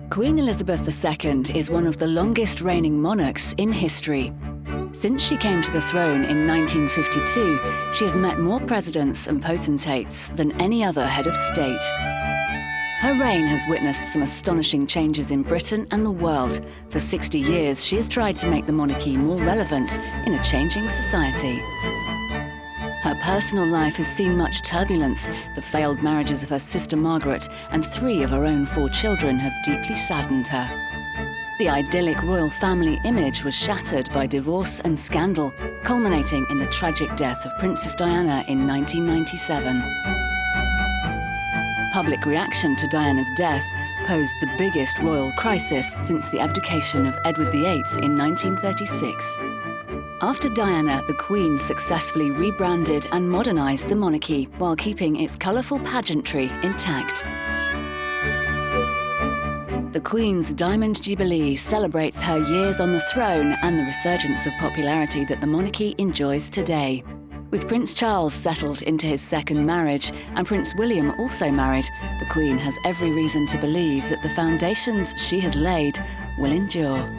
Queen Elizabeth II is one of the longest reigning monarchs in history. Since she came to the throne in 1952, she has met more presidents and potentates than any other head of state. Her reign has witnessed some astonishing changes in Britain and the world. For 60 years, she has tried to make the monarchy more relevant in a changing society. Her personal life has seen much turbulence. The failed marriages of her sister Margaret and 3 of her own 4 children have deeply saddened her. The idyllic royal family image was shattered by divorce and scandal, culminating in the tragic death of Princess Diana in 1997. Public reaction to Diana's death posed the biggest royal crisis since the abdication of Edward VIII in 1936. After Diana, the Queen successfully rebranded and modernised the monarchy while keeping its colourful pageantry intact. The Queen's Diamond Jubilee celebrates her years on the throne and the resurgence of popularity that the monarchy enjoys today. With Prince Charles settled into his second marriage and Prince William also married, the Queen has every reason to believe that the foundations she has laid will endure.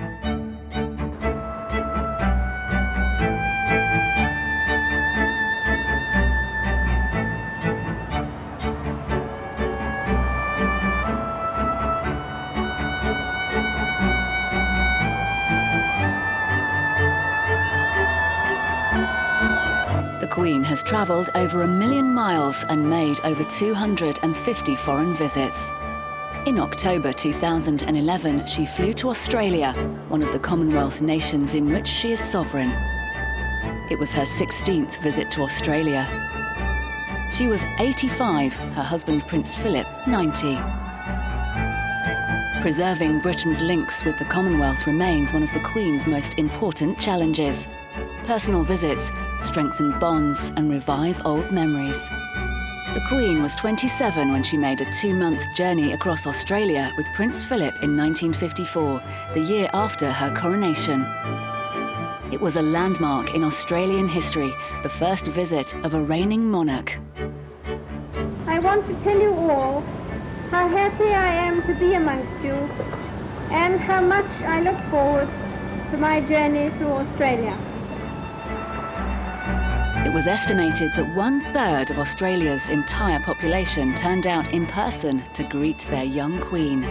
The Queen has travelled over 1 million miles and made over 250 foreign visits. In October 2011, she flew to Australia, one of the Commonwealth nations in which she is sovereign. It was her 16th visit to Australia. She was 85, her husband Prince Philip 90. Preserving Britain's links with the Commonwealth remains one of the Queen's most important challenges. Personal visits strengthen bonds and revive old memories. The Queen was 27 when she made a 2-month journey across Australia with Prince Philip in 1954, the year after her coronation. It was a landmark in Australian history, the first visit of a reigning monarch. I want to tell you all how happy I am to be amongst you and how much I look forward to my journey through Australia. It was estimated that 1/3 of Australia's entire population turned out in person to greet their young Queen.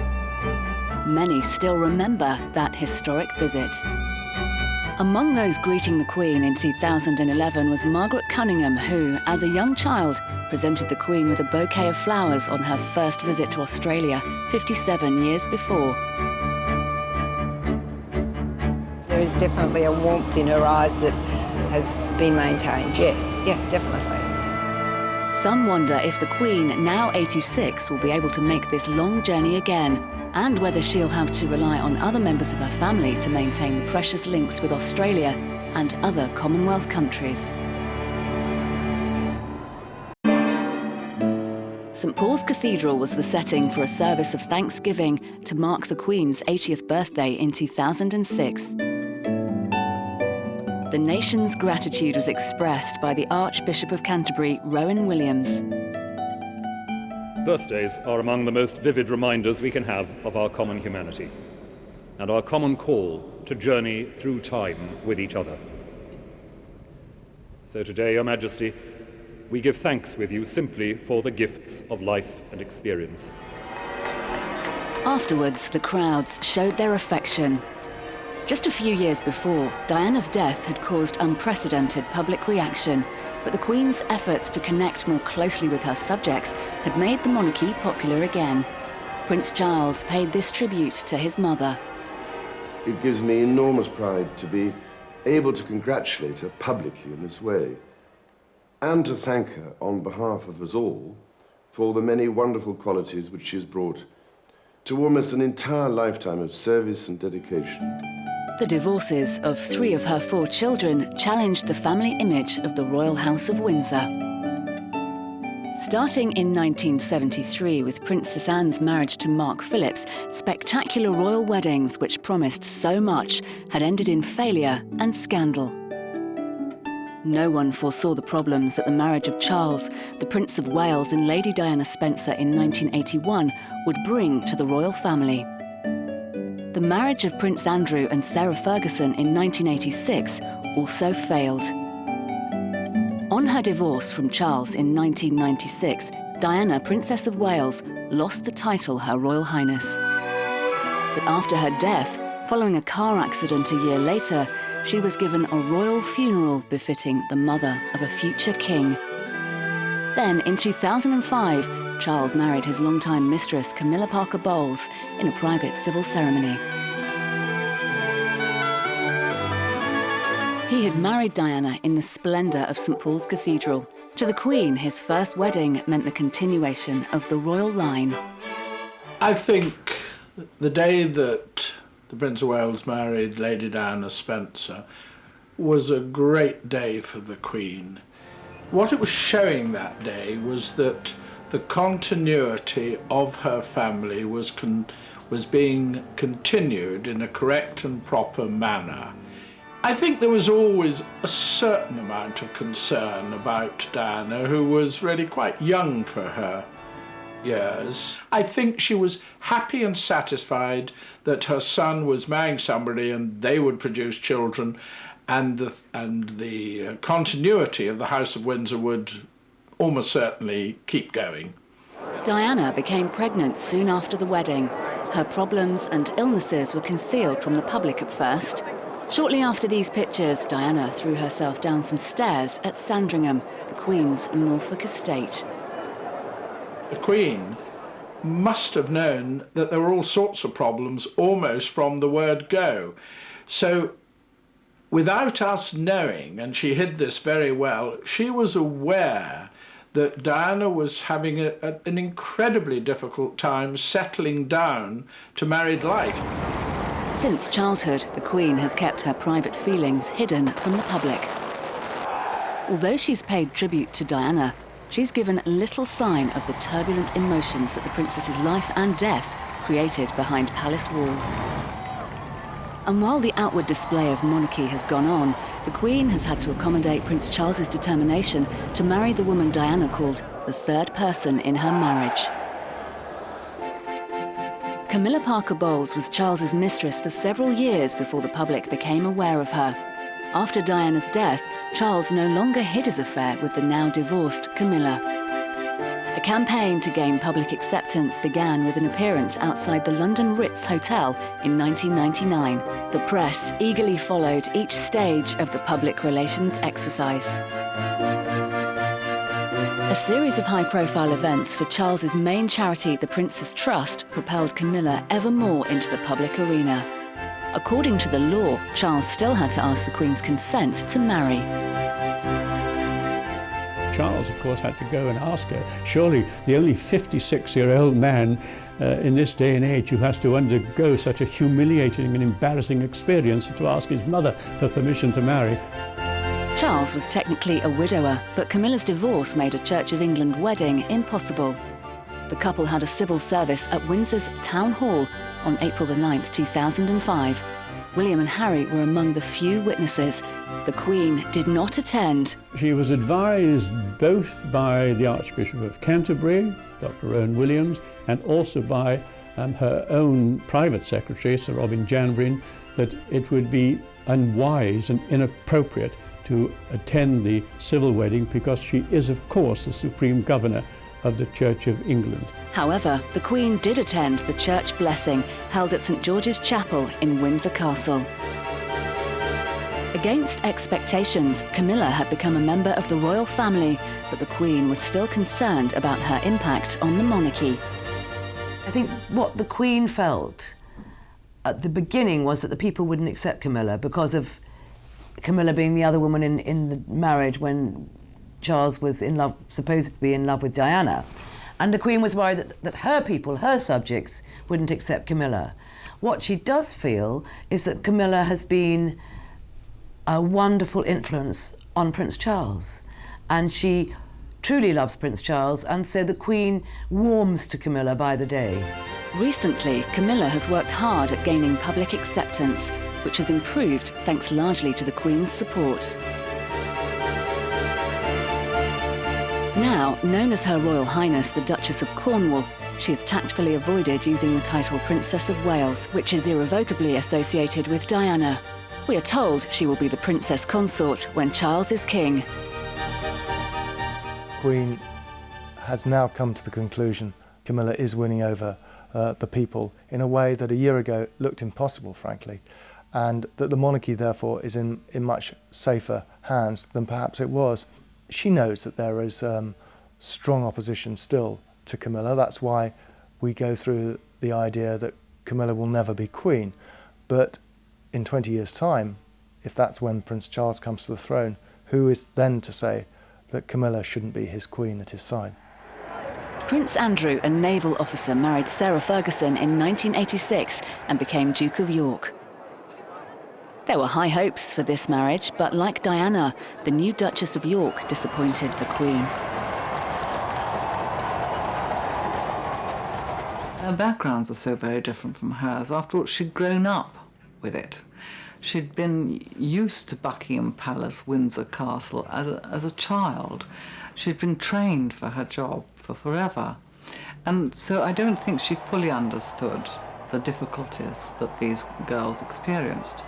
Many still remember that historic visit. Among those greeting the Queen in 2011 was Margaret Cunningham, who, as a young child, presented the Queen with a bouquet of flowers on her first visit to Australia 57 years before. There is definitely a warmth in her eyes that has been maintained. Yeah, definitely. Some wonder if the Queen, now 86, will be able to make this long journey again, and whether she'll have to rely on other members of her family to maintain the precious links with Australia and other Commonwealth countries. St Paul's Cathedral was the setting for a service of thanksgiving to mark the Queen's 80th birthday in 2006. The nation's gratitude was expressed by the Archbishop of Canterbury, Rowan Williams. Birthdays are among the most vivid reminders we can have of our common humanity and our common call to journey through time with each other. So today, Your Majesty, we give thanks with you simply for the gifts of life and experience. Afterwards, the crowds showed their affection. Just a few years before, Diana's death had caused unprecedented public reaction, but the Queen's efforts to connect more closely with her subjects had made the monarchy popular again. Prince Charles paid this tribute to his mother. It gives me enormous pride to be able to congratulate her publicly in this way, and to thank her on behalf of us all for the many wonderful qualities which she has brought to almost an entire lifetime of service and dedication. The divorces of 3 of her 4 children challenged the family image of the Royal House of Windsor. Starting in 1973 with Princess Anne's marriage to Mark Phillips, spectacular royal weddings which promised so much had ended in failure and scandal. No one foresaw the problems that the marriage of Charles, the Prince of Wales, and Lady Diana Spencer in 1981 would bring to the royal family. The marriage of Prince Andrew and Sarah Ferguson in 1986 also failed. On her divorce from Charles in 1996, Diana, Princess of Wales, lost the title Her Royal Highness. But after her death, following a car accident a year later, she was given a royal funeral befitting the mother of a future king. Then, in 2005, Charles married his longtime mistress, Camilla Parker Bowles, in a private civil ceremony. He had married Diana in the splendour of St Paul's Cathedral. To the Queen, his first wedding meant the continuation of the royal line. I think the day that the Prince of Wales married Lady Diana Spencer was a great day for the Queen. What it was showing that day was that the continuity of her family was being continued in a correct and proper manner. I think there was always a certain amount of concern about Diana, who was really quite young for her years. I think she was happy and satisfied that her son was marrying somebody and they would produce children, and the continuity of the House of Windsor would almost certainly keep going. Diana became pregnant soon after the wedding. Her problems and illnesses were concealed from the public at first. Shortly after these pictures, Diana threw herself down some stairs at Sandringham, the Queen's Norfolk estate. The Queen must have known that there were all sorts of problems almost from the word go. So without us knowing, and she hid this very well, she was aware that Diana was having an incredibly difficult time settling down to married life. Since childhood, the Queen has kept her private feelings hidden from the public. Although she's paid tribute to Diana, she's given little sign of the turbulent emotions that the princess's life and death created behind palace walls. And while the outward display of monarchy has gone on, the Queen has had to accommodate Prince Charles's determination to marry the woman Diana called the third person in her marriage. Camilla Parker Bowles was Charles's mistress for several years before the public became aware of her. After Diana's death, Charles no longer hid his affair with the now divorced Camilla. A campaign to gain public acceptance began with an appearance outside the London Ritz Hotel in 1999. The press eagerly followed each stage of the public relations exercise. A series of high-profile events for Charles's main charity, the Prince's Trust, propelled Camilla ever more into the public arena. According to the law, Charles still had to ask the Queen's consent to marry. Charles, of course, had to go and ask her. Surely the only 56-year-old man in this day and age who has to undergo such a humiliating and embarrassing experience to ask his mother for permission to marry. Charles was technically a widower, but Camilla's divorce made a Church of England wedding impossible. The couple had a civil service at Windsor's Town Hall on April the 9th, 2005. William and Harry were among the few witnesses. The Queen did not attend. She was advised both by the Archbishop of Canterbury, Dr. Owen Williams, and also by her own private secretary, Sir Robin Janvrin, that it would be unwise and inappropriate to attend the civil wedding because she is, of course, the supreme governor of the Church of England. However, the Queen did attend the church blessing held at St George's Chapel in Windsor Castle. Against expectations, Camilla had become a member of the royal family, but the Queen was still concerned about her impact on the monarchy. I think what the Queen felt at the beginning was that the people wouldn't accept Camilla because of Camilla being the other woman in the marriage when Charles was in love, supposed to be in love with Diana. And the Queen was worried that her people, her subjects, wouldn't accept Camilla. What she does feel is that Camilla has been a wonderful influence on Prince Charles. And she truly loves Prince Charles, and so the Queen warms to Camilla by the day. Recently, Camilla has worked hard at gaining public acceptance, which has improved thanks largely to the Queen's support. Now, known as Her Royal Highness the Duchess of Cornwall, she has tactfully avoided using the title Princess of Wales, which is irrevocably associated with Diana. We are told she will be the Princess Consort when Charles is king. Queen has now come to the conclusion Camilla is winning over the people in a way that a year ago looked impossible, frankly, and that the monarchy, therefore, is in much safer hands than perhaps it was. She knows that there is strong opposition still to Camilla. That's why we go through the idea that Camilla will never be queen. But in 20 years' time, if that's when Prince Charles comes to the throne, who is then to say that Camilla shouldn't be his queen at his side? Prince Andrew, a naval officer, married Sarah Ferguson in 1986 and became Duke of York. There were high hopes for this marriage, but like Diana, the new Duchess of York disappointed the Queen. Her backgrounds are so very different from hers. After all, she'd grown up with it. She'd been used to Buckingham Palace, Windsor Castle as a child. She'd been trained for her job for forever. And so I don't think she fully understood the difficulties that these girls experienced.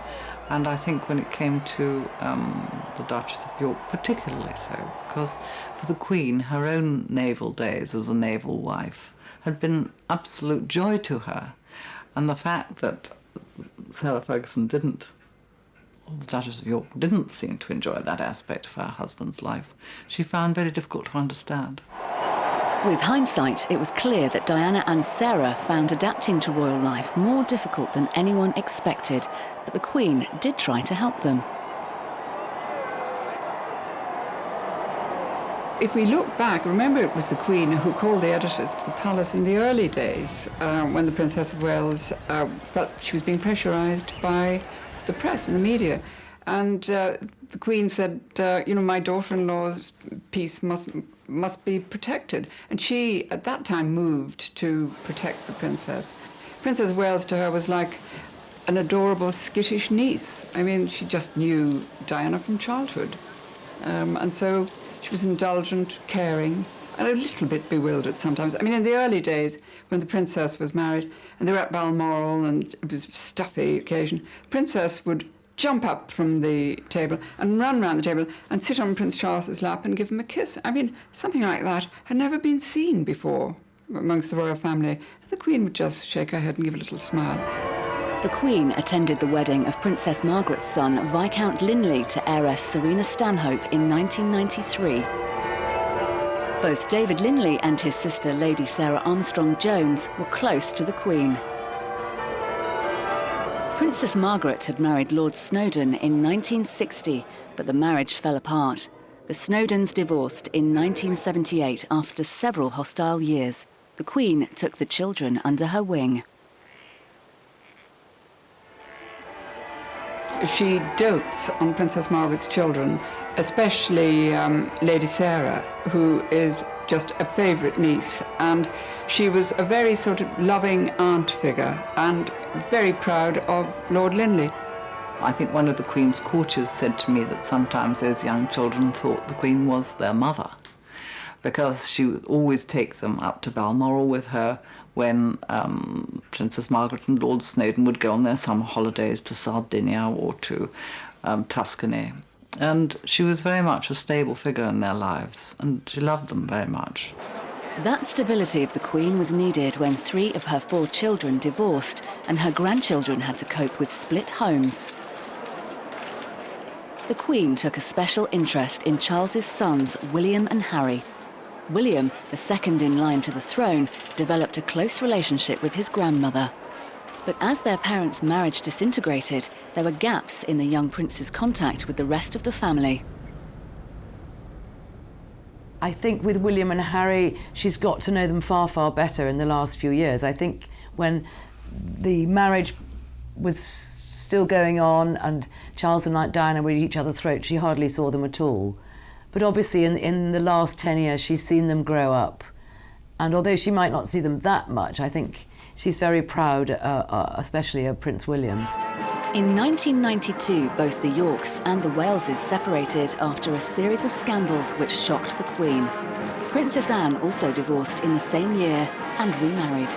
And I think when it came to the Duchess of York, particularly so, because for the Queen, her own naval days as a naval wife had been absolute joy to her. And the fact that Sarah Ferguson didn't, or the Duchess of York didn't seem to enjoy that aspect of her husband's life, she found very difficult to understand. With hindsight, it was clear that Diana and Sarah found adapting to royal life more difficult than anyone expected, but the Queen did try to help them. If we look back, remember it was the Queen who called the editors to the palace in the early days when the Princess of Wales felt she was being pressurised by the press and the media. And the Queen said, you know, my daughter-in-law's peace must be protected. And she, at that time, moved to protect the princess. Princess of Wales to her was like an adorable skittish niece. I mean, she just knew Diana from childhood. And so she was indulgent, caring, and a little bit bewildered sometimes. I mean, in the early days, when the princess was married, and they were at Balmoral, and it was a stuffy occasion, the princess would jump up from the table and run round the table and sit on Prince Charles's lap and give him a kiss. I mean, something like that had never been seen before amongst the royal family. The Queen would just shake her head and give a little smile. The Queen attended the wedding of Princess Margaret's son, Viscount Linley, to heiress Serena Stanhope in 1993. Both David Linley and his sister, Lady Sarah Armstrong-Jones, were close to the Queen. Princess Margaret had married Lord Snowdon in 1960, but the marriage fell apart. The Snowdons divorced in 1978 after several hostile years. The Queen took the children under her wing. She dotes on Princess Margaret's children, especially Lady Sarah, who is just a favourite niece. And she was a very sort of loving aunt figure and very proud of Lord Linley. I think one of the Queen's courtiers said to me that sometimes those young children thought the Queen was their mother, because she would always take them up to Balmoral with her when Princess Margaret and Lord Snowdon would go on their summer holidays to Sardinia or to Tuscany. And she was very much a stable figure in their lives, and she loved them very much. That stability of the Queen was needed when 3 of her 4 children divorced and her grandchildren had to cope with split homes. The Queen took a special interest in Charles's sons, William and Harry. William, the second in line to the throne, developed a close relationship with his grandmother. But as their parents' marriage disintegrated, there were gaps in the young prince's contact with the rest of the family. I think with William and Harry, she's got to know them far, far better in the last few years. I think when the marriage was still going on and Charles and Diana were at each other's throats, she hardly saw them at all. But obviously in the last 10 years, she's seen them grow up. And although she might not see them that much, I think she's very proud, especially of Prince William. In 1992, both the Yorks and the Waleses separated after a series of scandals which shocked the Queen. Princess Anne also divorced in the same year and remarried.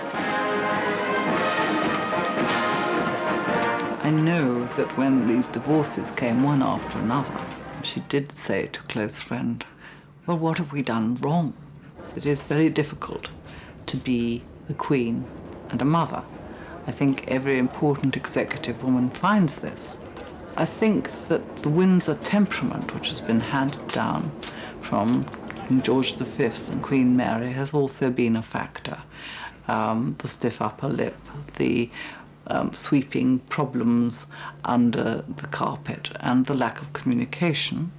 I know that when these divorces came one after another, she did say to a close friend, well, what have we done wrong? It is very difficult to be the Queen and a mother. I think every important executive woman finds this. I think that the Windsor temperament, which has been handed down from King George V and Queen Mary, has also been a factor. The stiff upper lip, the sweeping problems under the carpet, and the lack of communication.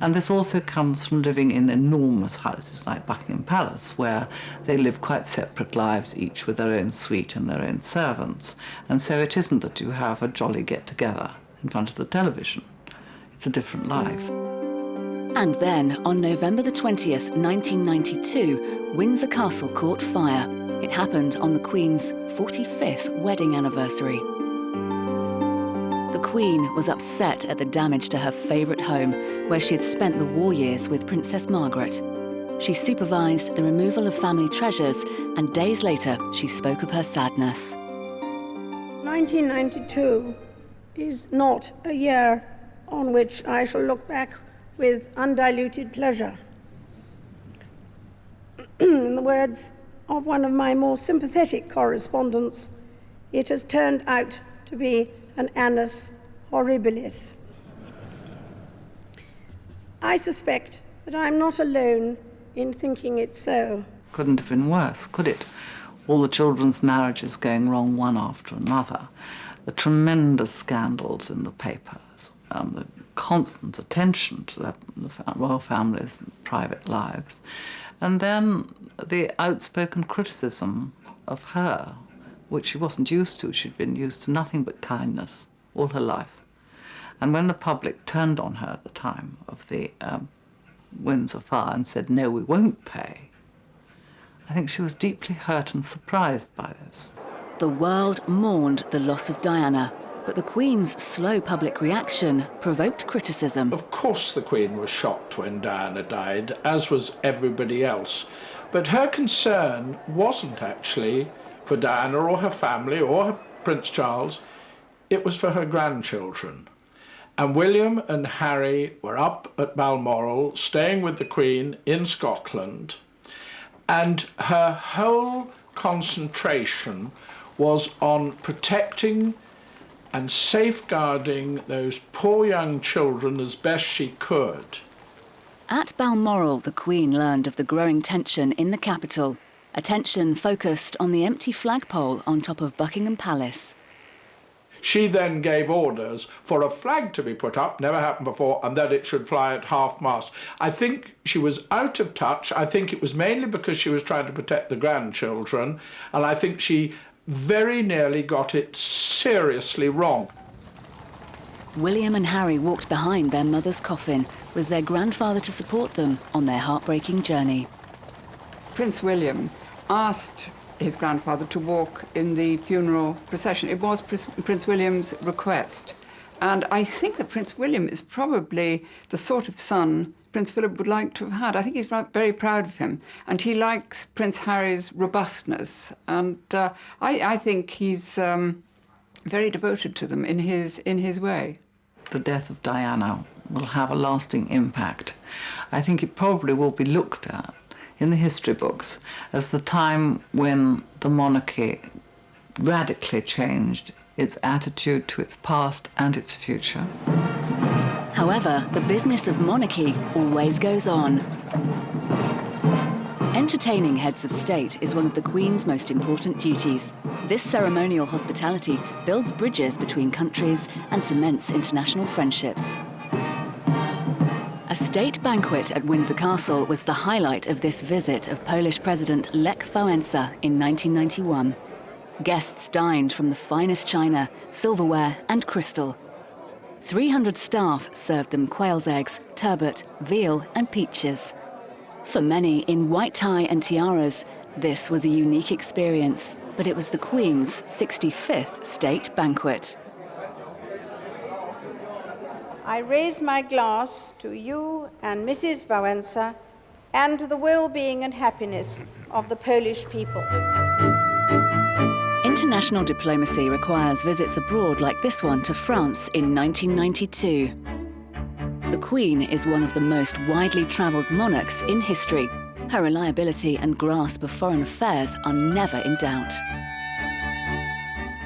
And this also comes from living in enormous houses like Buckingham Palace, where they live quite separate lives, each with their own suite and their own servants. And so it isn't that you have a jolly get-together in front of the television. It's a different life. And then, on November the 20th, 1992, Windsor Castle caught fire. It happened on the Queen's 45th wedding anniversary. The Queen was upset at the damage to her favourite home, where she had spent the war years with Princess Margaret. She supervised the removal of family treasures, and days later she spoke of her sadness. 1992 is not a year on which I shall look back with undiluted pleasure. In the words of one of my more sympathetic correspondents, it has turned out to be an annus horribilis. I suspect that I'm not alone in thinking it so. Couldn't have been worse, could it? All the children's marriages going wrong one after another, the tremendous scandals in the papers, the constant attention to the royal family's private lives, and then the outspoken criticism of her, which she wasn't used to. She'd been used to nothing but kindness all her life. And when the public turned on her at the time of the Windsor fire and said, no, we won't pay, I think she was deeply hurt and surprised by this. The world mourned the loss of Diana, but the Queen's slow public reaction provoked criticism. Of course the Queen was shocked when Diana died, as was everybody else. But her concern wasn't actually for Diana or her family or her Prince Charles. It was for her grandchildren. And William and Harry were up at Balmoral, staying with the Queen in Scotland, and her whole concentration was on protecting and safeguarding those poor young children as best she could. At Balmoral, the Queen learned of the growing tension in the capital, a tension focused on the empty flagpole on top of Buckingham Palace. She then gave orders for a flag to be put up, never happened before, and that it should fly at half-mast. I think she was out of touch. I think it was mainly because she was trying to protect the grandchildren, and I think she very nearly got it seriously wrong. William and Harry walked behind their mother's coffin with their grandfather to support them on their heartbreaking journey. Prince William asked his grandfather to walk in the funeral procession. It was Prince William's request. And I think that Prince William is probably the sort of son Prince Philip would like to have had. I think he's very proud of him. And he likes Prince Harry's robustness. And I think he's very devoted to them in his way. The death of Diana will have a lasting impact. I think it probably will be looked at in the history books as the time when the monarchy radically changed its attitude to its past and its future. However, the business of monarchy always goes on. Entertaining heads of state is one of the Queen's most important duties. This ceremonial hospitality builds bridges between countries and cements international friendships. A state banquet at Windsor Castle was the highlight of this visit of Polish President Lech Wałęsa in 1991. Guests dined from the finest china, silverware and crystal. 300 staff served them quail's eggs, turbot, veal and peaches. For many in white tie and tiaras, this was a unique experience, but it was the Queen's 65th state banquet. I raise my glass to you and Mrs. Wałęsa and to the well-being and happiness of the Polish people. International diplomacy requires visits abroad like this one to France in 1992. The Queen is one of the most widely travelled monarchs in history. Her reliability and grasp of foreign affairs are never in doubt.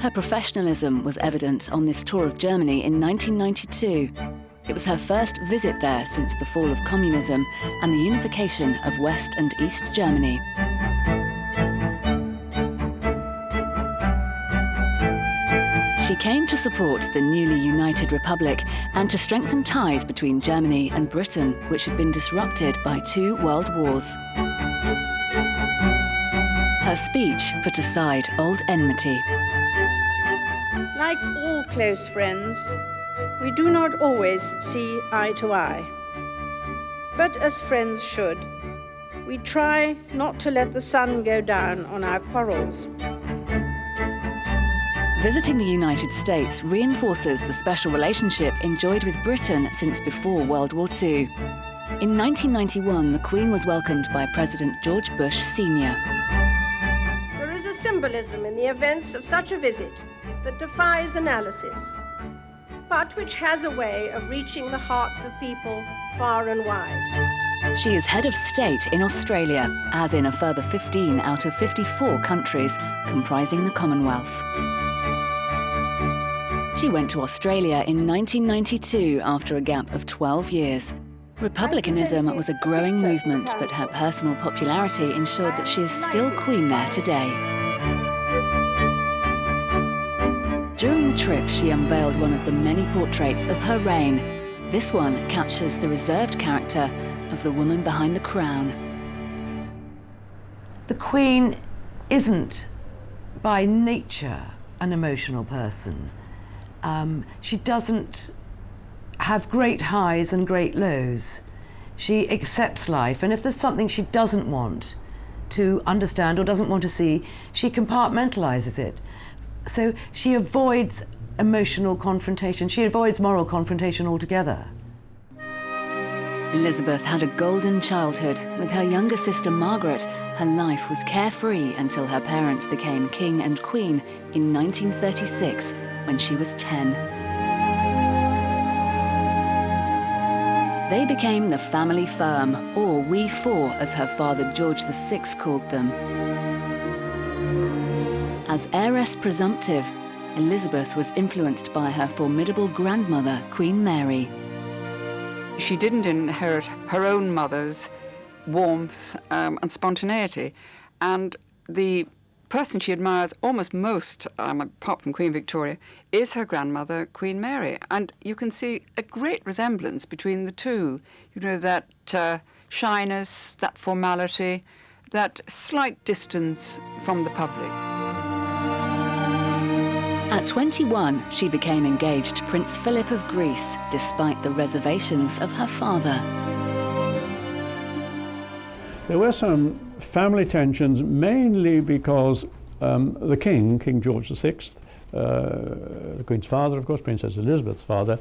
Her professionalism was evident on this tour of Germany in 1992. It was her first visit there since the fall of communism and the unification of West and East Germany. She came to support the newly united republic and to strengthen ties between Germany and Britain, which had been disrupted by 2 world wars. Her speech put aside old enmity. Like all close friends, we do not always see eye to eye. But as friends should, we try not to let the sun go down on our quarrels. Visiting the United States reinforces the special relationship enjoyed with Britain since before World War II. In 1991, the Queen was welcomed by President George Bush Sr. There is a symbolism in the events of such a visit that defies analysis, but which has a way of reaching the hearts of people far and wide. She is head of state in Australia, as in a further 15 out of 54 countries comprising the Commonwealth. She went to Australia in 1992 after a gap of 12 years. Republicanism was a growing movement, but her personal popularity ensured that she is still Queen there today. During the trip, she unveiled one of the many portraits of her reign. This one captures the reserved character of the woman behind the crown. The Queen isn't, by nature, an emotional person. She doesn't have great highs and great lows. She accepts life, and if there's something she doesn't want to understand or doesn't want to see, she compartmentalizes it. So she avoids emotional confrontation. She avoids moral confrontation altogether. Elizabeth had a golden childhood. With her younger sister Margaret, her life was carefree until her parents became King and Queen in 1936, when she was 10. They became the family firm, or We Four, as her father George VI called them. As heiress presumptive, Elizabeth was influenced by her formidable grandmother, Queen Mary. She didn't inherit her own mother's warmth and spontaneity, and the person she admires almost most, apart from Queen Victoria, is her grandmother, Queen Mary. And you can see a great resemblance between the two. You know, that shyness, that formality, that slight distance from the public. At 21, she became engaged to Prince Philip of Greece, despite the reservations of her father. There were some family tensions, mainly because the King, King George VI, the Queen's father, of course, Princess Elizabeth's father,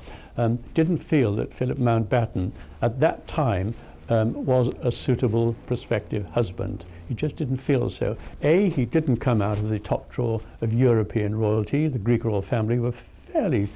didn't feel that Philip Mountbatten at that time was a suitable prospective husband. He just didn't feel so. He didn't come out of the top drawer of European royalty. The Greek royal family were fairly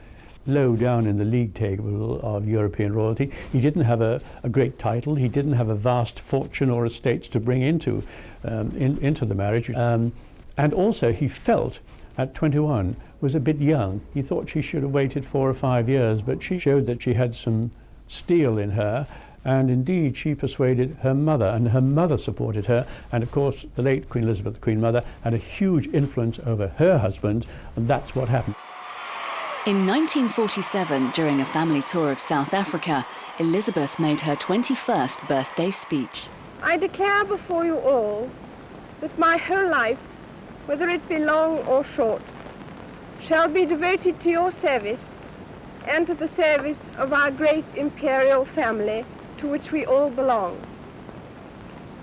low down in the league table of European royalty. He didn't have a great title. He didn't have a vast fortune or estates to bring into the marriage. And also he felt at 21 was a bit young. He thought she should have waited 4 or 5 years, but she showed that she had some steel in her. And indeed, she persuaded her mother, and her mother supported her. And of course, the late Queen Elizabeth, the Queen Mother, had a huge influence over her husband, and that's what happened. In 1947, during a family tour of South Africa, Elizabeth made her 21st birthday speech. I declare before you all that my whole life, whether it be long or short, shall be devoted to your service and to the service of our great imperial family, to which we all belong.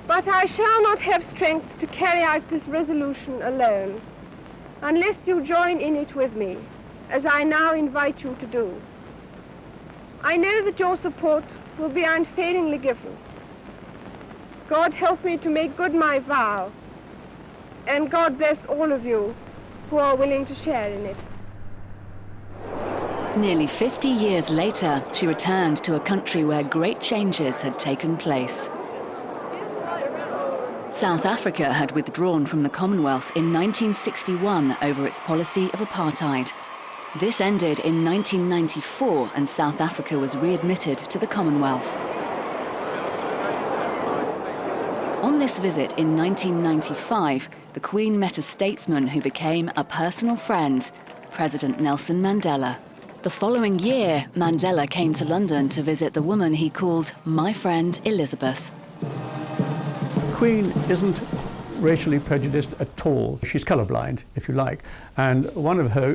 But I shall not have strength to carry out this resolution alone, unless you join in it with me, as I now invite you to do. I know that your support will be unfailingly given. God help me to make good my vow, and God bless all of you who are willing to share in it. Nearly 50 years later, she returned to a country where great changes had taken place. South Africa had withdrawn from the Commonwealth in 1961 over its policy of apartheid. This ended in 1994 and South Africa was readmitted to the Commonwealth. On this visit in 1995, the Queen met a statesman who became a personal friend, President Nelson Mandela. The following year, Mandela came to London to visit the woman he called my friend Elizabeth. The Queen isn't racially prejudiced at all. She's colourblind, if you like, and one of her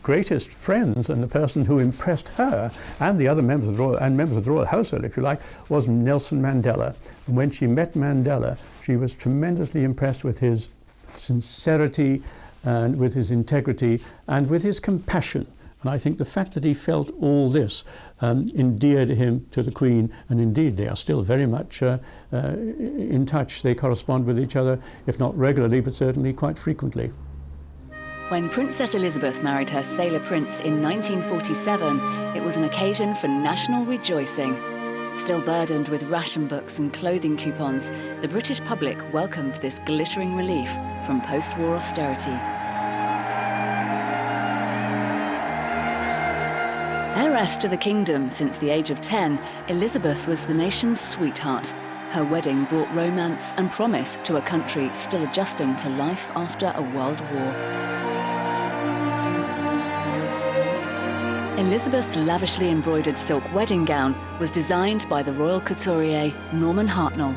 greatest friends and the person who impressed her and the other members of the royal household, if you like, was Nelson Mandela. And when she met Mandela, she was tremendously impressed with his sincerity and with his integrity and with his compassion. And I think the fact that he felt all this endeared him to the Queen, and indeed they are still very much in touch. They correspond with each other, if not regularly, but certainly quite frequently. When Princess Elizabeth married her sailor prince in 1947, it was an occasion for national rejoicing. Still burdened with ration books and clothing coupons, the British public welcomed this glittering relief from post-war austerity. Heiress to the kingdom since the age of 10, Elizabeth was the nation's sweetheart. Her wedding brought romance and promise to a country still adjusting to life after a world war. Elizabeth's lavishly embroidered silk wedding gown was designed by the royal couturier Norman Hartnell.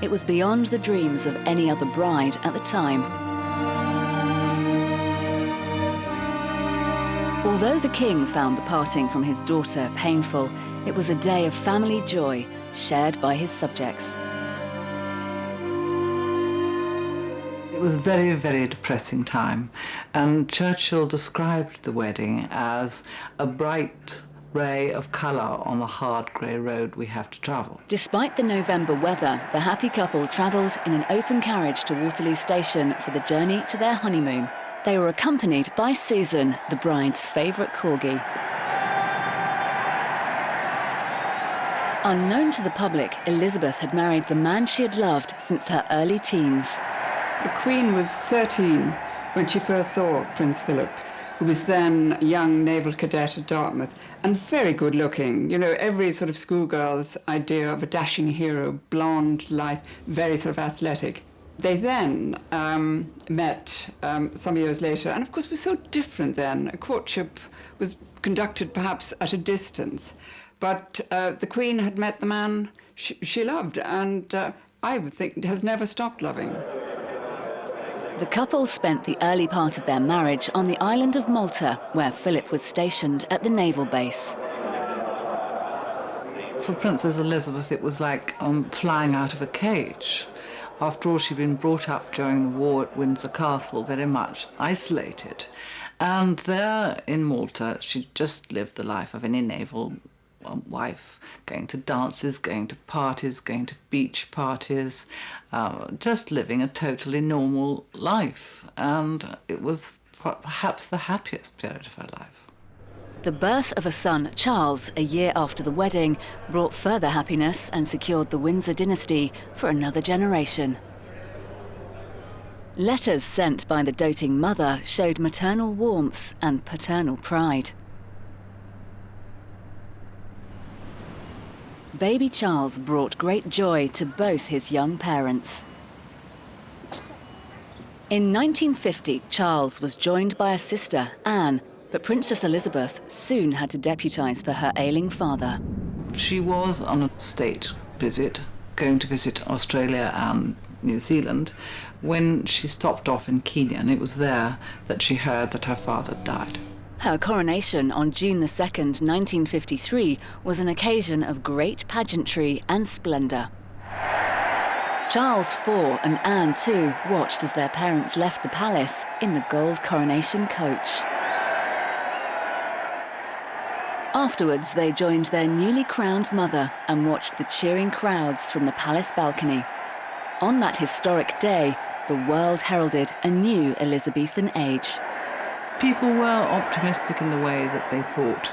It was beyond the dreams of any other bride at the time. Although the king found the parting from his daughter painful, it was a day of family joy shared by his subjects. It was a very, very depressing time, and Churchill described the wedding as a bright ray of colour on the hard grey road we have to travel. Despite the November weather, the happy couple travelled in an open carriage to Waterloo Station for the journey to their honeymoon. They were accompanied by Susan, the bride's favourite corgi. Unknown to the public, Elizabeth had married the man she had loved since her early teens. The Queen was 13 when she first saw Prince Philip, who was then a young naval cadet at Dartmouth, and very good looking. You know, every sort of schoolgirl's idea of a dashing hero, blonde, lithe, very sort of athletic. They then met some years later, and of course was so different then. A courtship was conducted perhaps at a distance, but the Queen had met the man she loved, and I would think has never stopped loving. The couple spent the early part of their marriage on the island of Malta, where Philip was stationed at the naval base. For Princess Elizabeth, it was like flying out of a cage. After all, she'd been brought up during the war at Windsor Castle, very much isolated. And there in Malta, she just lived the life of any naval wife, going to dances, going to parties, going to beach parties, just living a totally normal life. And it was perhaps the happiest period of her life. The birth of a son, Charles, a year after the wedding, brought further happiness and secured the Windsor dynasty for another generation. Letters sent by the doting mother showed maternal warmth and paternal pride. Baby Charles brought great joy to both his young parents. In 1950, Charles was joined by a sister, Anne, but Princess Elizabeth soon had to deputise for her ailing father. She was on a state visit, going to visit Australia and New Zealand, when she stopped off in Kenya, and it was there that she heard that her father died. Her coronation on June 2nd, 1953, was an occasion of great pageantry and splendour. Charles IV and Anne too watched as their parents left the palace in the gold coronation coach. Afterwards, they joined their newly crowned mother and watched the cheering crowds from the palace balcony. On that historic day, the world heralded a new Elizabethan age. People were optimistic in the way that they thought,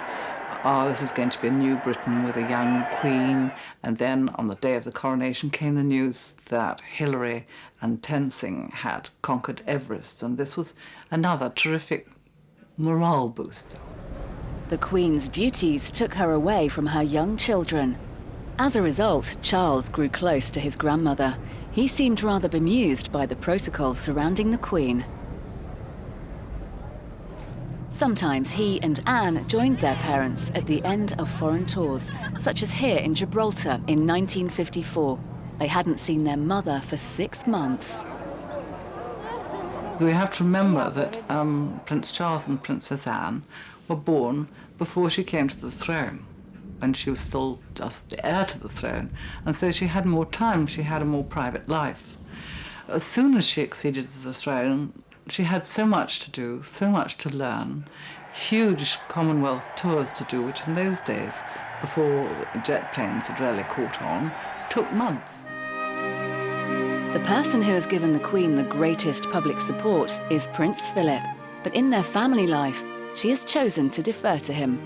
oh, this is going to be a new Britain with a young queen. And then on the day of the coronation came the news that Hillary and Tenzing had conquered Everest, and this was another terrific morale booster. The Queen's duties took her away from her young children. As a result, Charles grew close to his grandmother. He seemed rather bemused by the protocol surrounding the Queen. Sometimes he and Anne joined their parents at the end of foreign tours, such as here in Gibraltar in 1954. They hadn't seen their mother for 6 months. We have to remember that Prince Charles and Princess Anne were born before she came to the throne, when she was still just the heir to the throne, and so she had more time, she had a more private life. As soon as she acceded to the throne, she had so much to do, so much to learn, huge Commonwealth tours to do, which in those days, before jet planes had really caught on, took months. The person who has given the Queen the greatest public support is Prince Philip, but in their family life, she has chosen to defer to him.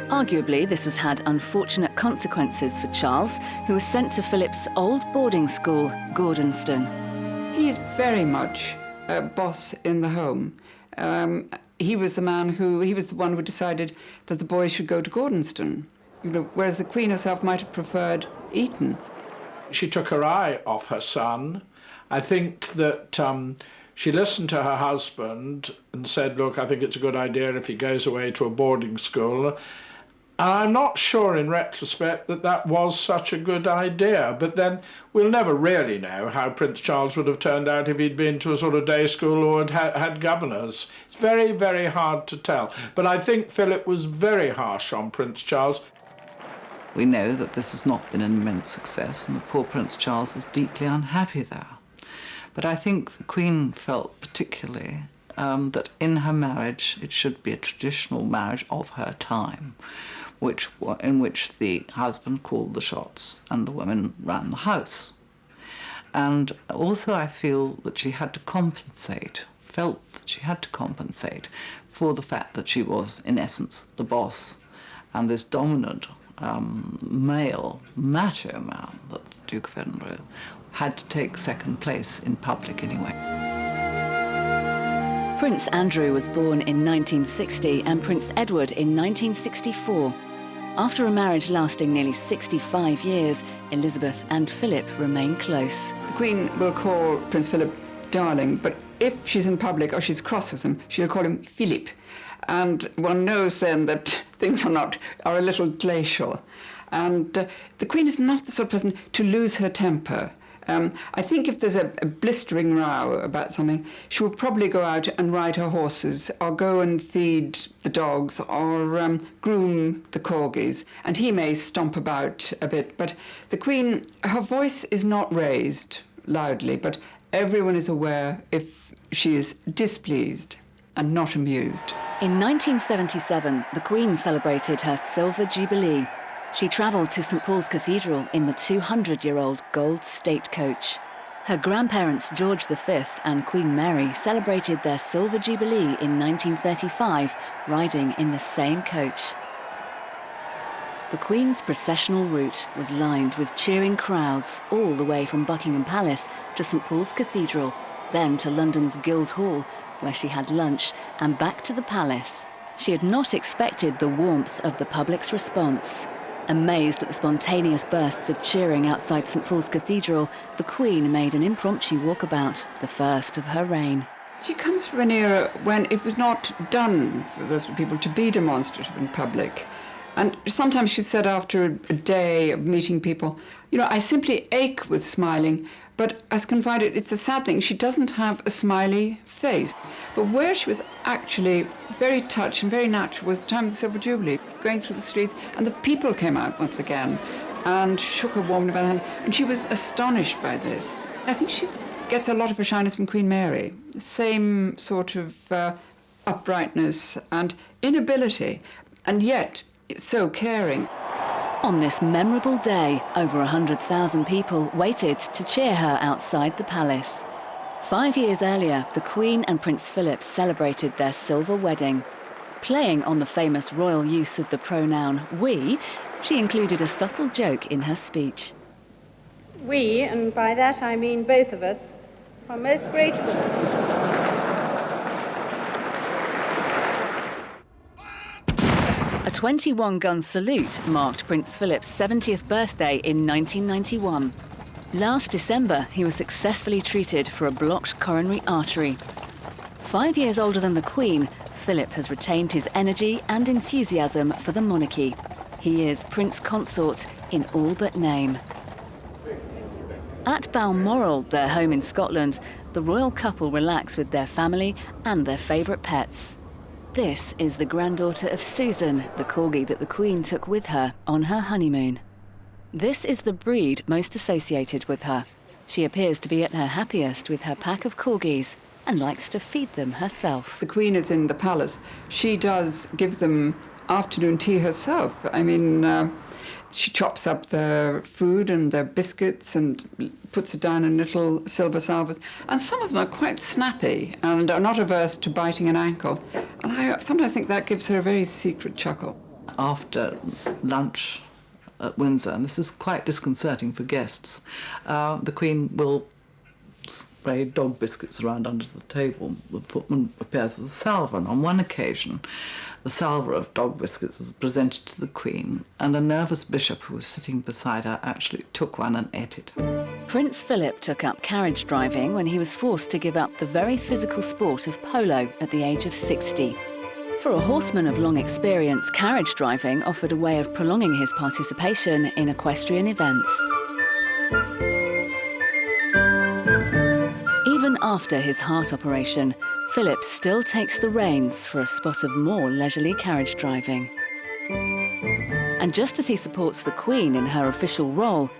Arguably, this has had unfortunate consequences for Charles, who was sent to Philip's old boarding school, Gordonston. He is very much a boss in the home. He was the one who decided that the boys should go to Gordonston, whereas the Queen herself might have preferred Eton. She took her eye off her son. I think that she listened to her husband and said, look, I think it's a good idea if he goes away to a boarding school. And I'm not sure in retrospect that that was such a good idea, but then we'll never really know how Prince Charles would have turned out if he'd been to a sort of day school or had governors. It's very, very hard to tell. But I think Philip was very harsh on Prince Charles. We know that this has not been an immense success, and the poor Prince Charles was deeply unhappy there. But I think the Queen felt particularly that in her marriage it should be a traditional marriage of her time, in which the husband called the shots and the women ran the house. And also I feel that she had to compensate, felt that she had to compensate for the fact that she was, in essence, the boss, and this dominant male, macho man that the Duke of Edinburgh had to take second place in public anyway. Prince Andrew was born in 1960 and Prince Edward in 1964. After a marriage lasting nearly 65 years, Elizabeth and Philip remain close. The Queen will call Prince Philip darling, but if she's in public or she's cross with him, she'll call him Philip. And one knows then that things are a little glacial. And the Queen is not the sort of person to lose her temper. I think if there's a blistering row about something, she will probably go out and ride her horses or go and feed the dogs or groom the corgis, and he may stomp about a bit. But the Queen, her voice is not raised loudly, but everyone is aware if she is displeased and not amused. In 1977, the Queen celebrated her Silver Jubilee. She travelled to St Paul's Cathedral in the 200-year-old gold state coach. Her grandparents George V and Queen Mary celebrated their Silver Jubilee in 1935, riding in the same coach. The Queen's processional route was lined with cheering crowds all the way from Buckingham Palace to St Paul's Cathedral, then to London's Guildhall, where she had lunch, and back to the palace. She had not expected the warmth of the public's response. Amazed at the spontaneous bursts of cheering outside St Paul's Cathedral, the Queen made an impromptu walkabout, the first of her reign. She comes from an era when it was not done for those people to be demonstrative in public. And sometimes she said after a day of meeting people, I simply ache with smiling, but as confided, it's a sad thing. She doesn't have a smiley face. But where she was actually very touched and very natural was the time of the Silver Jubilee, going through the streets, and the people came out once again and shook her warmly by the hand, and she was astonished by this. I think she gets a lot of her shyness from Queen Mary, the same sort of uprightness and inability, and yet so caring. On this memorable day, over 100,000 people waited to cheer her outside the palace. 5 years earlier, the Queen and Prince Philip celebrated their silver wedding. Playing on the famous royal use of the pronoun we, she included a subtle joke in her speech. We, and by that I mean both of us, are most grateful. A 21-gun salute marked Prince Philip's 70th birthday in 1991. Last December, he was successfully treated for a blocked coronary artery. 5 years older than the Queen, Philip has retained his energy and enthusiasm for the monarchy. He is Prince Consort in all but name. At Balmoral, their home in Scotland, the royal couple relax with their family and their favourite pets. This is the granddaughter of Susan, the corgi that the Queen took with her on her honeymoon. This is the breed most associated with her. She appears to be at her happiest with her pack of corgis and likes to feed them herself. The Queen is in the palace. She does give them afternoon tea herself. I mean, she chops up their food and their biscuits and puts it down in little silver salvers. And some of them are quite snappy and are not averse to biting an ankle. And I sometimes think that gives her a very secret chuckle. After lunch at Windsor, and this is quite disconcerting for guests, the Queen will spray dog biscuits around under the table. The footman appears with a salver, and on one occasion, the salver of dog biscuits was presented to the Queen, and a nervous bishop who was sitting beside her actually took one and ate it. Prince Philip took up carriage driving when he was forced to give up the very physical sport of polo at the age of 60. For a horseman of long experience, carriage driving offered a way of prolonging his participation in equestrian events. Even after his heart operation, Philip still takes the reins for a spot of more leisurely carriage driving. And just as he supports the Queen in her official role,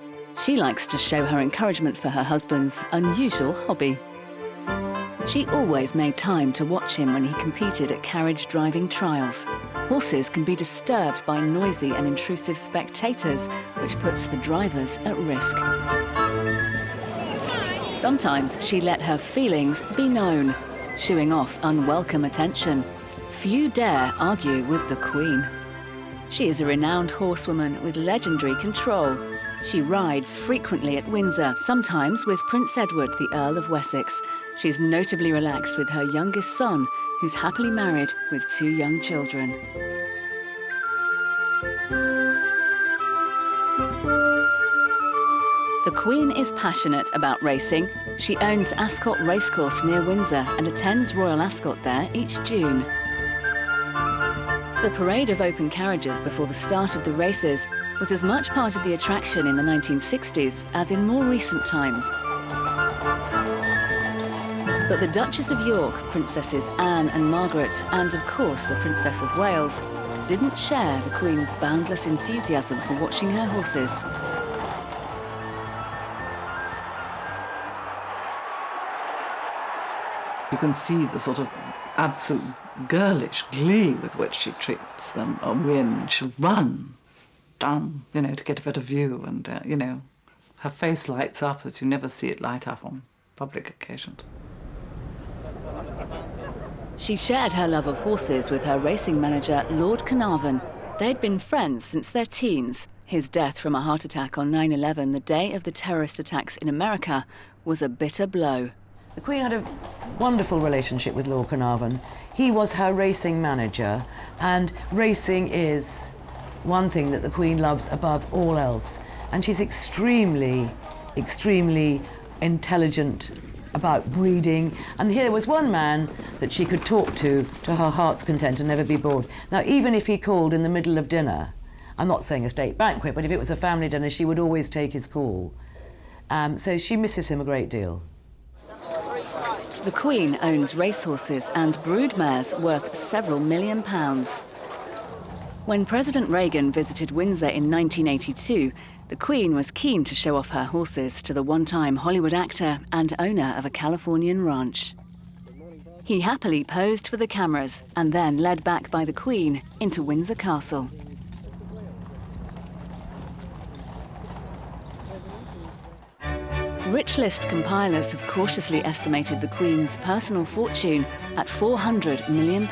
she likes to show her encouragement for her husband's unusual hobby. She always made time to watch him when he competed at carriage driving trials. Horses can be disturbed by noisy and intrusive spectators, which puts the drivers at risk. Sometimes she let her feelings be known, shooing off unwelcome attention. Few dare argue with the Queen. She is a renowned horsewoman with legendary control. She rides frequently at Windsor, sometimes with Prince Edward, the Earl of Wessex. She's notably relaxed with her youngest son, who's happily married with 2 young children. The Queen is passionate about racing. She owns Ascot Racecourse near Windsor and attends Royal Ascot there each June. The parade of open carriages before the start of the races was as much part of the attraction in the 1960s as in more recent times. But the Duchess of York, Princesses Anne and Margaret, and of course the Princess of Wales, didn't share the Queen's boundless enthusiasm for watching her horses. You can see the sort of absolute girlish glee with which she treats them. A win, she'll run down, to get a better view, and, her face lights up as you never see it light up on public occasions. She shared her love of horses with her racing manager, Lord Carnarvon. They'd been friends since their teens. His death from a heart attack on 9/11, the day of the terrorist attacks in America, was a bitter blow. The Queen had a wonderful relationship with Lord Carnarvon. He was her racing manager, and racing is one thing that the Queen loves above all else. And she's extremely, extremely intelligent about breeding. And here was one man that she could talk to her heart's content and never be bored. Now, even if he called in the middle of dinner, I'm not saying a state banquet, but if it was a family dinner, she would always take his call. So she misses him a great deal. The Queen owns racehorses and broodmares worth several £1 million. When President Reagan visited Windsor in 1982, the Queen was keen to show off her horses to the one-time Hollywood actor and owner of a Californian ranch. He happily posed for the cameras and then led back by the Queen into Windsor Castle. Rich List compilers have cautiously estimated the Queen's personal fortune at £400 million.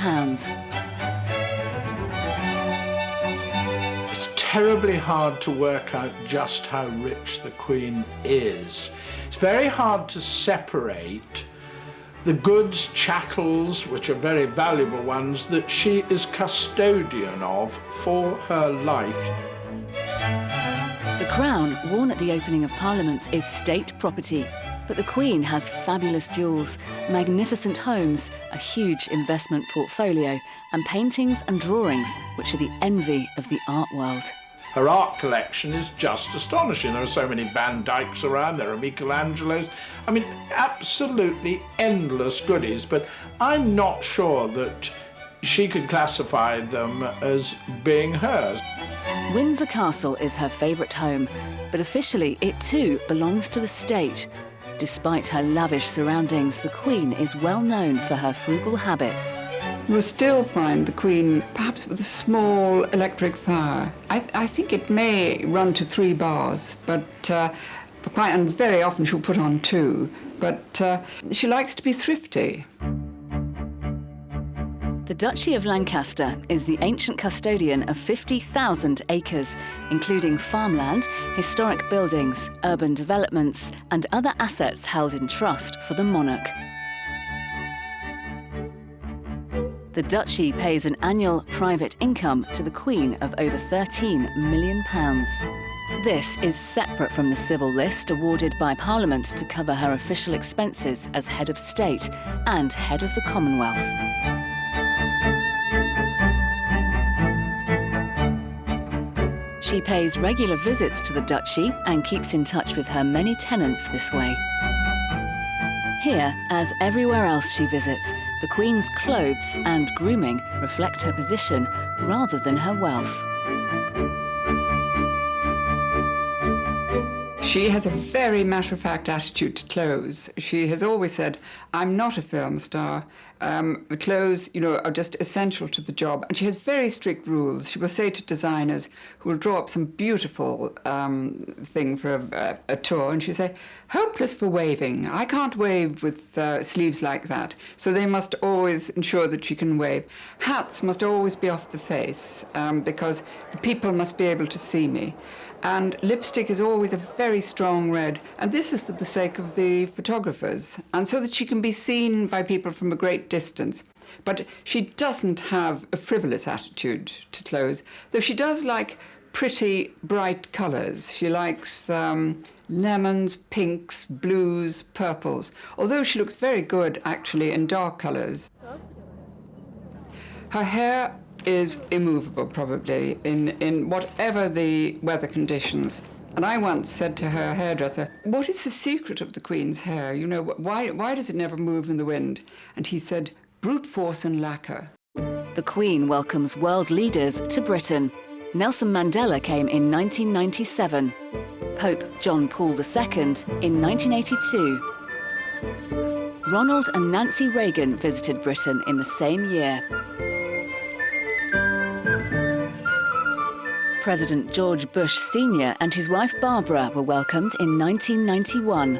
It's terribly hard to work out just how rich the Queen is. It's very hard to separate the goods, chattels, which are very valuable ones, that she is custodian of for her life. The crown, worn at the opening of Parliament, is state property, but the Queen has fabulous jewels, magnificent homes, a huge investment portfolio, and paintings and drawings which are the envy of the art world. Her art collection is just astonishing. There are so many Van Dycks around, there are Michelangelos. I mean, absolutely endless goodies, but I'm not sure that she could classify them as being hers. Windsor Castle is her favourite home, but officially it too belongs to the state. Despite her lavish surroundings, the Queen is well known for her frugal habits. You will still find the Queen perhaps with a small electric fire. I think it may run to 3 bars, but and very often she'll put on 2. But she likes to be thrifty. The Duchy of Lancaster is the ancient custodian of 50,000 acres, including farmland, historic buildings, urban developments, and other assets held in trust for the monarch. The Duchy pays an annual private income to the Queen of over £13 million. This is separate from the civil list awarded by Parliament to cover her official expenses as head of state and head of the Commonwealth. She pays regular visits to the Duchy and keeps in touch with her many tenants this way. Here, as everywhere else she visits, the Queen's clothes and grooming reflect her position rather than her wealth. She has a very matter-of-fact attitude to clothes. She has always said, I'm not a film star. The clothes, are just essential to the job. And she has very strict rules. She will say to designers who will draw up some beautiful thing for a tour, and she'll say, hopeless for waving. I can't wave with sleeves like that. So they must always ensure that she can wave. Hats must always be off the face because the people must be able to see me. And lipstick is always a very strong red, and this is for the sake of the photographers, and so that she can be seen by people from a great distance. But she doesn't have a frivolous attitude to clothes, though she does like pretty, bright colours. She likes lemons, pinks, blues, purples, although she looks very good, actually, in dark colours. Her hair is immovable, probably, in whatever the weather conditions. And I once said to her hairdresser, what is the secret of the Queen's hair? Why does it never move in the wind? And he said, brute force and lacquer. The Queen welcomes world leaders to Britain. Nelson Mandela came in 1997. Pope John Paul II in 1982. Ronald and Nancy Reagan visited Britain in the same year. President George Bush Sr. and his wife Barbara were welcomed in 1991.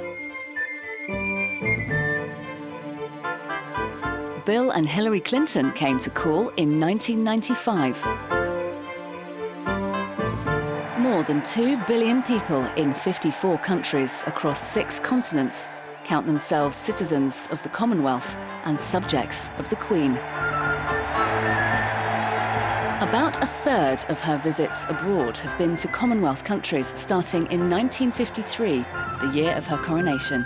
Bill and Hillary Clinton came to call in 1995. More than 2 billion people in 54 countries across 6 continents count themselves citizens of the Commonwealth and subjects of the Queen. About a third of her visits abroad have been to Commonwealth countries starting in 1953, the year of her coronation.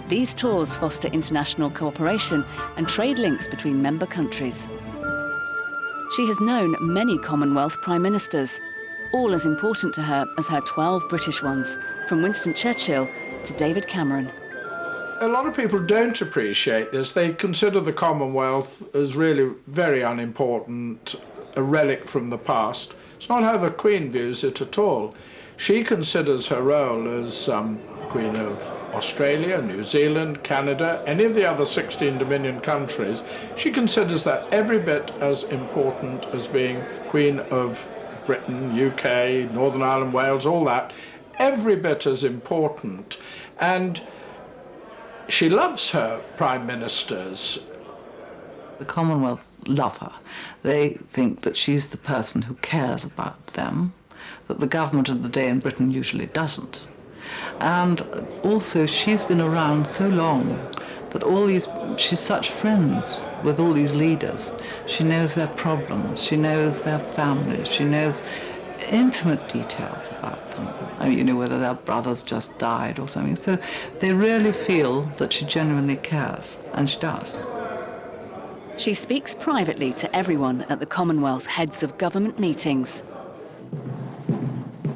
These tours foster international cooperation and trade links between member countries. She has known many Commonwealth Prime Ministers, all as important to her as her 12 British ones, from Winston Churchill to David Cameron. A lot of people don't appreciate this. They consider the Commonwealth as really very unimportant, a relic from the past. It's not how the Queen views it at all. She considers her role as Queen of Australia, New Zealand, Canada, any of the other 16 Dominion countries. She considers that every bit as important as being Queen of Britain, UK, Northern Ireland, Wales, all that. every bit as important. And she loves her prime ministers. The Commonwealth love her. They think that she's the person who cares about them, that the government of the day in Britain usually doesn't. And also she's been around so long that she's such friends with all these leaders. She knows their problems, she knows their families, she knows intimate details about them. I mean, you know, whether their brothers just died or something. So they really feel that she genuinely cares, and she does. She speaks privately to everyone at the Commonwealth heads of government meetings.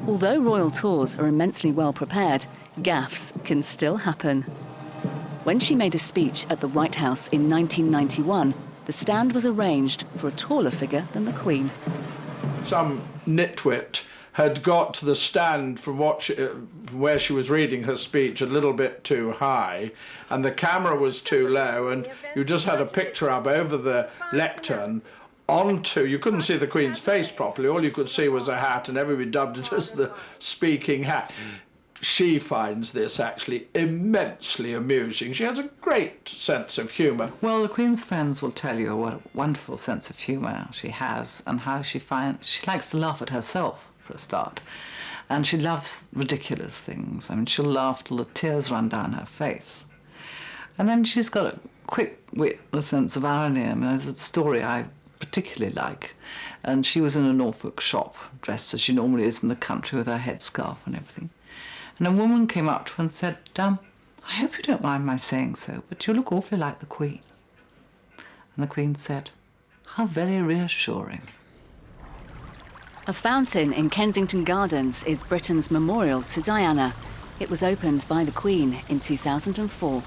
Although royal tours are immensely well prepared, gaffes can still happen. When she made a speech at the White House in 1991, the stand was arranged for a taller figure than the Queen. Some nitwit had got the stand from where she was reading her speech a little bit too high, and the camera was too low, and you just had a picture up over the lectern you couldn't see the Queen's face properly, all you could see was a hat, and everybody dubbed it as the speaking hat. She finds this actually immensely amusing. She has a great sense of humour. Well, the Queen's friends will tell you what a wonderful sense of humour she has, and how she likes to laugh at herself, for a start. And she loves ridiculous things. I mean, she'll laugh till the tears run down her face. And then she's got a quick wit, a sense of irony. I mean, there's a story I particularly like. And she was in a Norfolk shop, dressed as she normally is in the country with her headscarf and everything. And a woman came up to her and said, I hope you don't mind my saying so, but you look awfully like the Queen. And the Queen said, how very reassuring. A fountain in Kensington Gardens is Britain's memorial to Diana. It was opened by the Queen in 2004.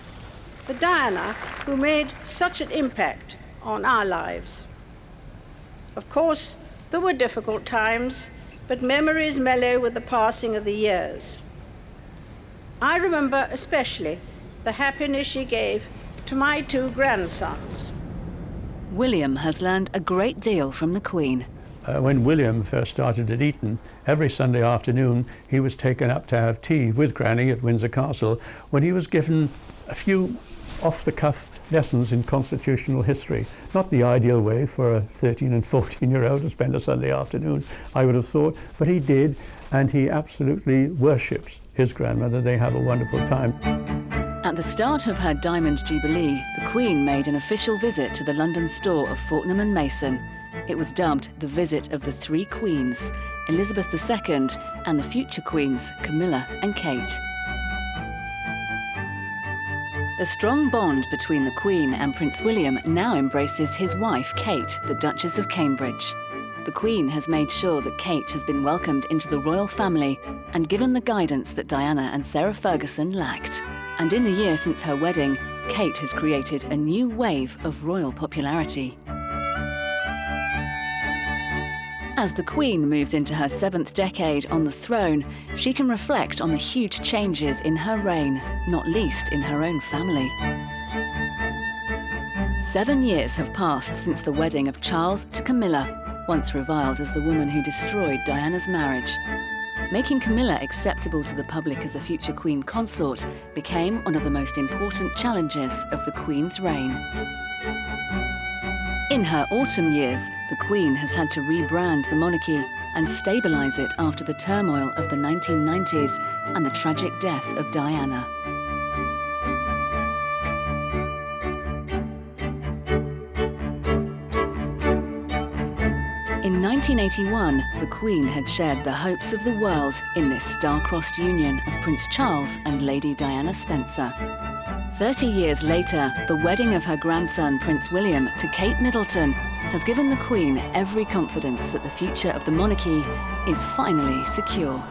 The Diana who made such an impact on our lives. Of course, there were difficult times, but memories mellow with the passing of the years. I remember especially the happiness she gave to my 2 grandsons. William has learned a great deal from the Queen. When William first started at Eton, every Sunday afternoon he was taken up to have tea with Granny at Windsor Castle, when he was given a few off-the-cuff lessons in constitutional history. Not the ideal way for a 13 and 14-year-old to spend a Sunday afternoon, I would have thought, but he did, and he absolutely worships his grandmother. They have a wonderful time. At the start of her Diamond Jubilee, the Queen made an official visit to the London store of Fortnum and Mason. It was dubbed the Visit of the Three Queens, Elizabeth II and the future Queens, Camilla and Kate. The strong bond between the Queen and Prince William now embraces his wife, Kate, the Duchess of Cambridge. The Queen has made sure that Kate has been welcomed into the royal family and given the guidance that Diana and Sarah Ferguson lacked. And in the year since her wedding, Kate has created a new wave of royal popularity. As the Queen moves into her 7th decade on the throne, she can reflect on the huge changes in her reign, not least in her own family. 7 years have passed since the wedding of Charles to Camilla, once reviled as the woman who destroyed Diana's marriage. Making Camilla acceptable to the public as a future Queen consort became one of the most important challenges of the Queen's reign. In her autumn years, the Queen has had to rebrand the monarchy and stabilise it after the turmoil of the 1990s and the tragic death of Diana. In 1981, the Queen had shared the hopes of the world in this star-crossed union of Prince Charles and Lady Diana Spencer. 30 years later, the wedding of her grandson, Prince William, to Kate Middleton has given the Queen every confidence that the future of the monarchy is finally secure.